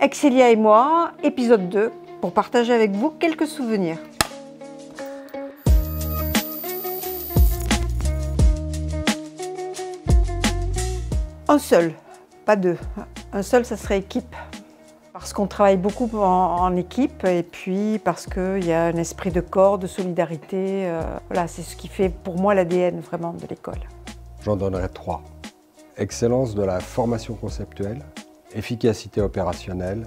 Excelia et moi, épisode 2, pour partager avec vous quelques souvenirs. Un seul, pas deux. Un seul, ça serait équipe. Parce qu'on travaille beaucoup en équipe et puis parce qu'il y a un esprit de corps, de solidarité. Voilà, c'est ce qui fait pour moi l'ADN vraiment de l'école. J'en donnerai 3. Excellence de la formation conceptuelle, efficacité opérationnelle,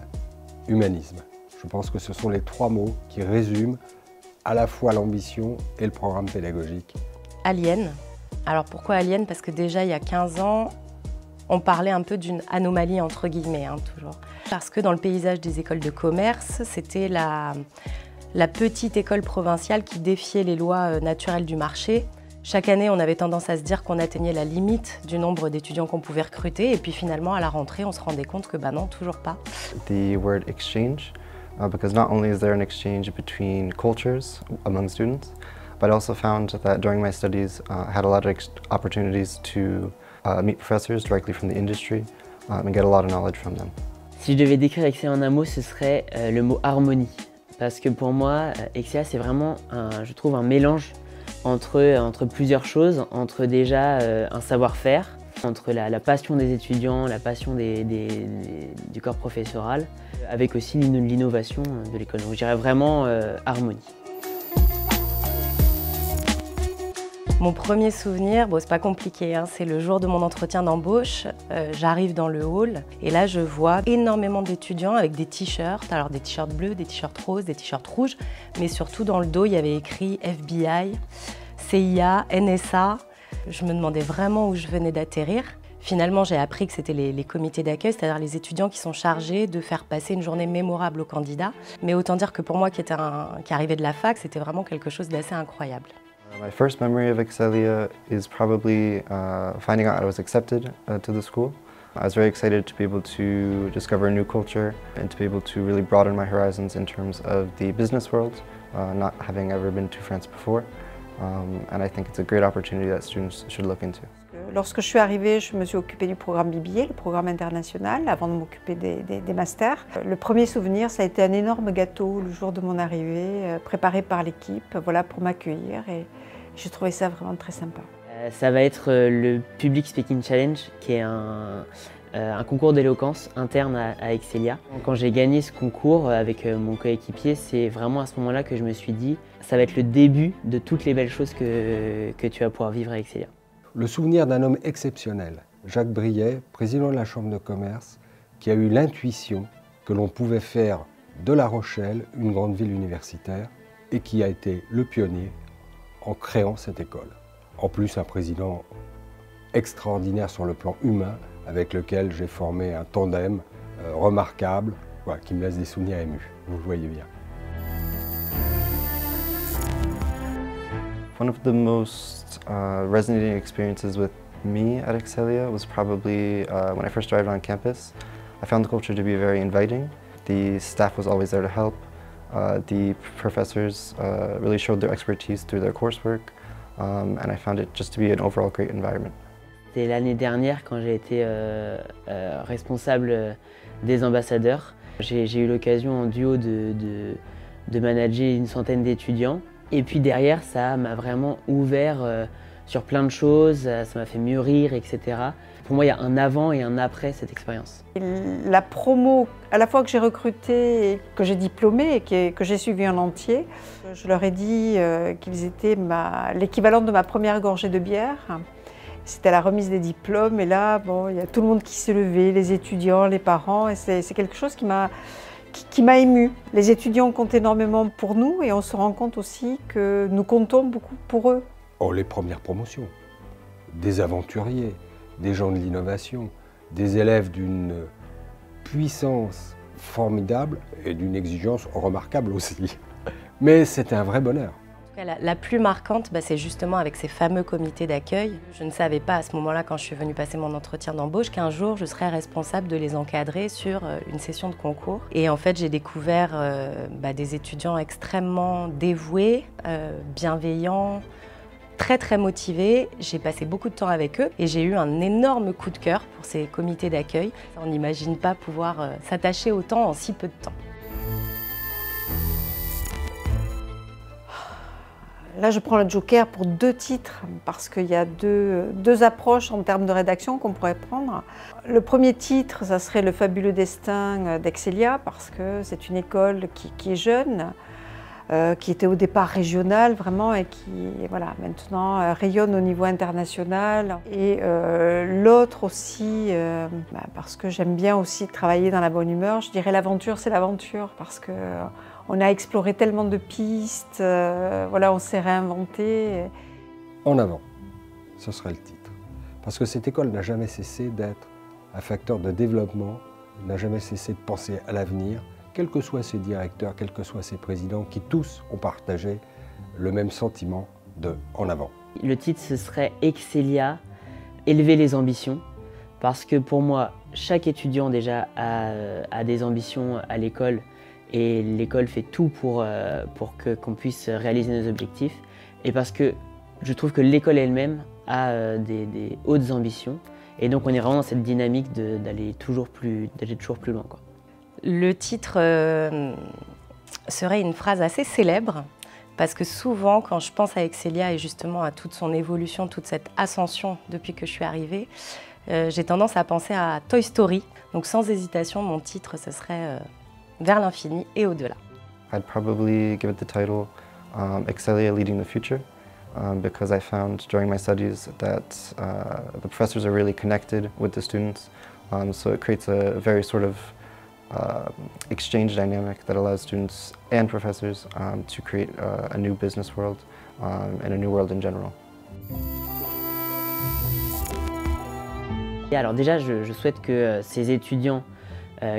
humanisme. Je pense que ce sont les 3 mots qui résument à la fois l'ambition et le programme pédagogique. Alien. Alors pourquoi Alien? Parce que déjà il y a 15 ans, on parlait un peu d'une anomalie entre guillemets, toujours. Parce que dans le paysage des écoles de commerce, c'était la petite école provinciale qui défiait les lois naturelles du marché. Chaque année, on avait tendance à se dire qu'on atteignait la limite du nombre d'étudiants qu'on pouvait recruter et puis finalement, à la rentrée, on se rendait compte que non, toujours pas. The word exchange, because not only is there an exchange between cultures among students, but I also found that during my studies, I had a lot of opportunities to meet professors directly from the industry and get a lot of knowledge from them. Si je devais décrire Excelia en un mot, ce serait le mot harmonie. Parce que pour moi, Excelia, c'est vraiment, je trouve, un mélange entre plusieurs choses, entre déjà un savoir-faire, entre la passion des étudiants, la passion du corps professoral, avec aussi l'innovation de l'école. Donc je dirais vraiment harmonie. Mon premier souvenir, c'est pas compliqué, c'est le jour de mon entretien d'embauche. J'arrive dans le hall et là je vois énormément d'étudiants avec des t-shirts, alors des t-shirts bleus, des t-shirts roses, des t-shirts rouges, mais surtout dans le dos il y avait écrit FBI, CIA, NSA. Je me demandais vraiment où je venais d'atterrir. Finalement j'ai appris que c'était les comités d'accueil, c'est-à-dire les étudiants qui sont chargés de faire passer une journée mémorable aux candidats. Mais autant dire que pour moi qui arrivais de la fac, c'était vraiment quelque chose d'assez incroyable. My first memory of Excelia is probably finding out I was accepted to the school. I was very excited to be able to discover a new culture and to be able to really broaden my horizons in terms of the business world, not having ever been to France before. And I think it's a great opportunity that students should look into. Lorsque je suis arrivée, je me suis occupée du programme BBA, le programme international, avant de m'occuper des masters. Le premier souvenir, ça a été un énorme gâteau le jour de mon arrivée, préparé par l'équipe, voilà, pour m'accueillir. Et j'ai trouvé ça vraiment très sympa. Ça va être le Public Speaking Challenge, qui est un concours d'éloquence interne à Excelia. Quand j'ai gagné ce concours avec mon coéquipier, c'est vraiment à ce moment-là que je me suis dit ça va être le début de toutes les belles choses que tu vas pouvoir vivre à Excelia. Le souvenir d'un homme exceptionnel, Jacques Briet, président de la Chambre de commerce, qui a eu l'intuition que l'on pouvait faire de La Rochelle une grande ville universitaire et qui a été le pionnier en créant cette école. En plus, un président extraordinaire sur le plan humain avec lequel j'ai formé un tandem remarquable, voilà, qui me laisse des souvenirs émus, vous le voyez bien. One of the most resonating experiences with me at Excelia was probably when I first arrived on campus. I found the culture to be very inviting. The staff was always there to help. The professors really showed their expertise through their coursework, and I found it just to be an overall great environment. C'était l'année dernière quand j'ai été responsable des ambassadeurs. J'ai eu l'occasion en duo de manager une centaine d'étudiants. Et puis derrière, ça m'a vraiment ouvert sur plein de choses, ça m'a fait mieux rire, etc. Pour moi, il y a un avant et un après cette expérience. La promo, à la fois que j'ai recruté et que j'ai diplômé et que j'ai suivi en entier, je leur ai dit qu'ils étaient l'équivalent de ma première gorgée de bière. C'était la remise des diplômes et là, il y a tout le monde qui s'est levé, les étudiants, les parents, et c'est quelque chose qui m'a émue. Les étudiants comptent énormément pour nous et on se rend compte aussi que nous comptons beaucoup pour eux. Oh, les premières promotions, des aventuriers, des gens de l'innovation, des élèves d'une puissance formidable et d'une exigence remarquable aussi. Mais c'était un vrai bonheur. La plus marquante, c'est justement avec ces fameux comités d'accueil. Je ne savais pas à ce moment-là, quand je suis venue passer mon entretien d'embauche, qu'un jour je serais responsable de les encadrer sur une session de concours. Et en fait, j'ai découvert des étudiants extrêmement dévoués, bienveillants, très motivés, j'ai passé beaucoup de temps avec eux et j'ai eu un énorme coup de cœur pour ces comités d'accueil. On n'imagine pas pouvoir s'attacher autant en si peu de temps. Là, je prends le Joker pour 2 titres, parce qu'il y a deux approches en termes de rédaction qu'on pourrait prendre. Le premier titre, ça serait Le fabuleux destin d'Excelia, parce que c'est une école qui est jeune, qui était au départ régionale vraiment, et qui, voilà, maintenant rayonne au niveau international. Et l'autre aussi, parce que j'aime bien aussi travailler dans la bonne humeur, je dirais l'aventure, c'est l'aventure, parce que on a exploré tellement de pistes, voilà, on s'est réinventé. En avant, ce serait le titre. Parce que cette école n'a jamais cessé d'être un facteur de développement, n'a jamais cessé de penser à l'avenir, quels que soient ses directeurs, quels que soient ses présidents, qui tous ont partagé le même sentiment de en avant. Le titre, ce serait Excelia, élever les ambitions. Parce que pour moi, chaque étudiant déjà a des ambitions à l'école, et l'école fait tout pour qu'on puisse réaliser nos objectifs. Et parce que je trouve que l'école elle-même a des hautes ambitions. Et donc on est vraiment dans cette dynamique d'aller toujours plus loin, quoi. Le titre serait une phrase assez célèbre, parce que souvent quand je pense à Excelia et justement à toute son évolution, toute cette ascension depuis que je suis arrivée, j'ai tendance à penser à Toy Story. Donc sans hésitation, mon titre, ce serait Vers l'infini et au-delà. I'd probably give it the title Excelia Leading the Future, because I found during my studies that the professors are really connected with the students, so it creates a very sort of exchange dynamic that allows students and professors to create a new business world and a new world in general. Et alors déjà, je souhaite que ces étudiants,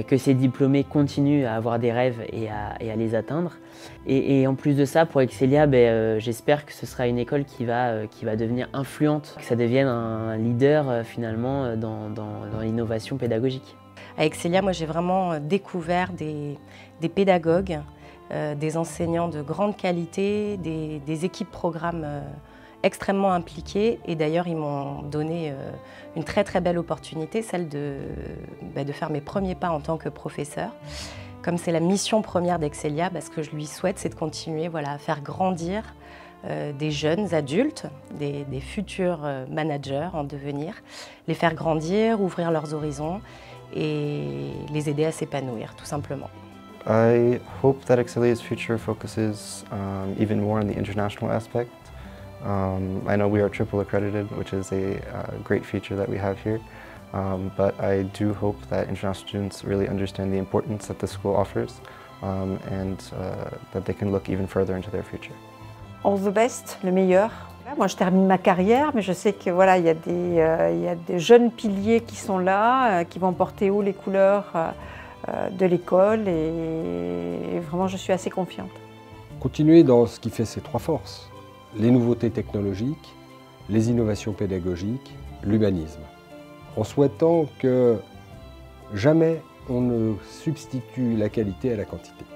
que ces diplômés continuent à avoir des rêves et à les atteindre. Et en plus de ça, pour Excelia, j'espère que ce sera une école qui va devenir influente, que ça devienne un leader finalement dans l'innovation pédagogique. À Excelia, moi j'ai vraiment découvert des pédagogues, des enseignants de grande qualité, des équipes programmes extrêmement impliquées, et d'ailleurs ils m'ont donné une très belle opportunité, celle de faire mes premiers pas en tant que professeur. Comme c'est la mission première d'Excelia, ce que je lui souhaite, c'est de continuer, voilà, à faire grandir des jeunes adultes, des futurs managers en devenir, les faire grandir, ouvrir leurs horizons et les aider à s'épanouir, tout simplement. I hope that Excelia's future focuses even more on the international aspect. I know we are triple accredited, which is a great feature that we have here, but I do hope that international students really understand the importance that the school offers and that they can look even further into their future. All the best, le meilleur. Moi, je termine ma carrière, mais je sais que voilà, il y a des jeunes piliers qui sont là, qui vont porter haut les couleurs de l'école, et vraiment, je suis assez confiante. Continuer dans ce qui fait ses 3 forces. Les nouveautés technologiques, les innovations pédagogiques, l'humanisme. En souhaitant que jamais on ne substitue la qualité à la quantité.